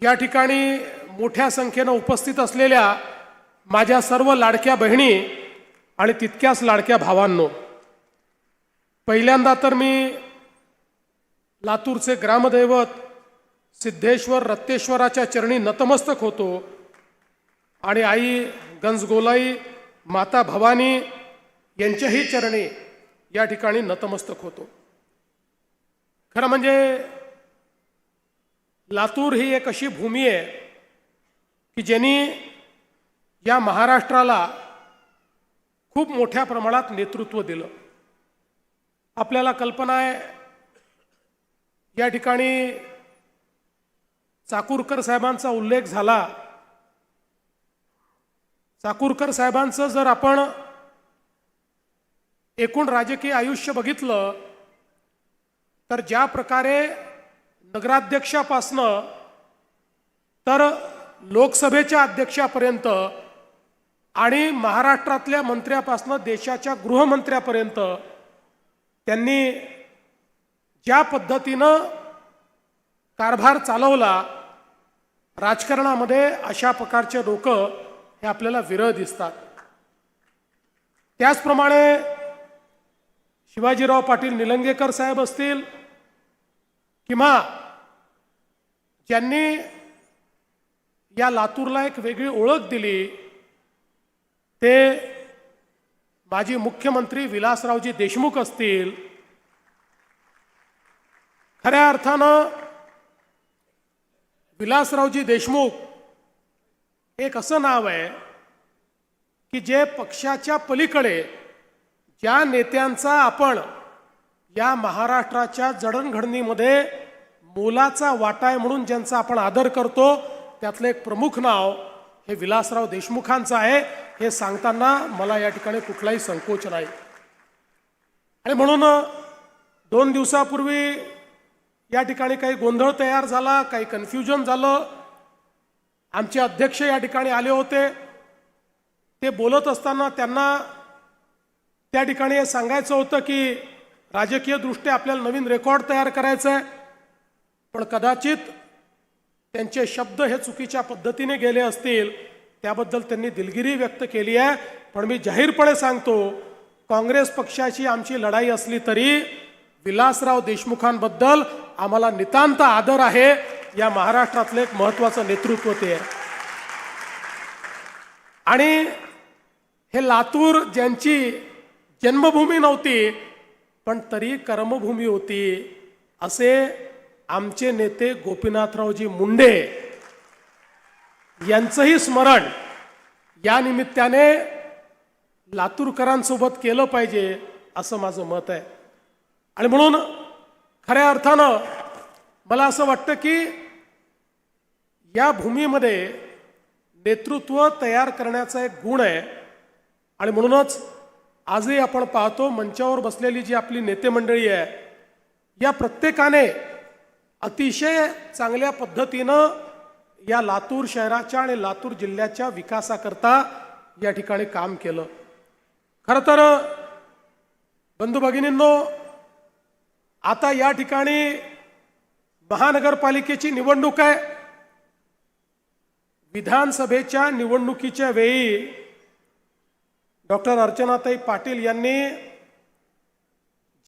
या ठिकाणी मोठ्या संख्येने उपस्थित असलेल्या माझ्या सर्व लाडक्या बहिणी आणि तितक्याच लाडक्या भावांनो, पहिल्यांदा तर मी लातूरचे ग्रामदैवत सिद्धेश्वर रत्तेश्वराच्या चरणी नतमस्तक होतो आणि आई गंजगोलाई माता भवानी यांच्याही चरणी या ठिकाणी नतमस्तक होतो। खरं म्हणजे लातूर ही एक अशी भूमी आहे की ज्यांनी या महाराष्ट्राला खूप मोठ्या प्रमाणात नेतृत्व दिलं। आपल्याला कल्पना आहे, या ठिकाणी चाकूरकर साहेबांचा उल्लेख झाला। चाकूरकर साहेबांचं जर आपण एकूण राजकीय आयुष्य बघितलं तर ज्या प्रकारे नगराध्यक्षापासनं तर लोकसभेच्या अध्यक्षापर्यंत आणि महाराष्ट्रातल्या मंत्र्यापासनं देशाच्या गृहमंत्र्यापर्यंत त्यांनी ज्या पद्धतीनं कारभार चालवला, राजकारणामध्ये अशा प्रकारचे लोक हे आपल्याला विरळ दिसतात। त्याचप्रमाणे शिवाजीराव पाटील निलंगेकर साहेब असतील किंवा ज्यांनी या लातूरला एक वेगळी ओळख दिली ते माजी मुख्यमंत्री विलासरावजी देशमुख असतील। खऱ्या अर्थानं विलासरावजी देशमुख एक असं नाव आहे की जे पक्षाच्या पलीकडे ज्या नेत्यांचा आपण या महाराष्ट्राच्या जडणघडणीमध्ये मोलाचा वाटा आहे म्हणून ज्यांचा आपण आदर करतो, त्यातलं एक प्रमुख नाव हे विलासराव देशमुखांचं आहे। हे सांगताना मला या ठिकाणी कुठलाही संकोच नाही। आणि म्हणून 2 दिवसापूर्वी या ठिकाणी काही गोंधळ तयार झाला, काही कन्फ्युजन झालं। आमचे अध्यक्ष या ठिकाणी आले होते, ते बोलत असताना त्यांना त्या ठिकाणी हे सांगायचं होतं की राजकीय दृष्ट्या आपल्याला नवीन रेकॉर्ड तयार करायचं आहे, पण कदाचित त्यांचे शब्द हे चुकीच्या पद्धतीने गेले असतील, त्याबद्दल त्यांनी दिलगिरी व्यक्त केली आहे। पण मी जाहीरपणे सांगतो, काँग्रेस पक्षाची आमची लढाई असली तरी विलासराव देशमुखांबद्दल आम्हाला नितांत आदर आहे। या महाराष्ट्रातलं एक महत्त्वाचं नेतृत्व ते आहे। आणि हे लातूर ज्यांची जन्मभूमी नव्हती पण तरी कर्मभूमी होती, असे आमचे नेते गोपीनाथरावजी मुंडे यांचंही स्मरण या निमित्ताने लातूरकरांसोबत केलं पाहिजे असं माझं मत आहे। आणि म्हणून खऱ्या अर्थानं मला असं वाटतं की या भूमीमध्ये नेतृत्व तयार करण्याचा एक गुण आहे। आणि म्हणूनच आजही आपण पाहतो, मंचावर बसलेली जी आपली नेते मंडळी आहे, या प्रत्येकाने अतिशय चांगल्या पद्धतीनं या लातूर शहराच्या आणि लातूर जिल्ह्याच्या विकासाकरता या ठिकाणी काम केलं। खरं तर बंधू भगिनींनो, आता या ठिकाणी महानगरपालिकेची निवडणूक आहे। विधानसभेच्या निवडणुकीच्या वेळी डॉक्टर अर्चनाताई पाटील यांनी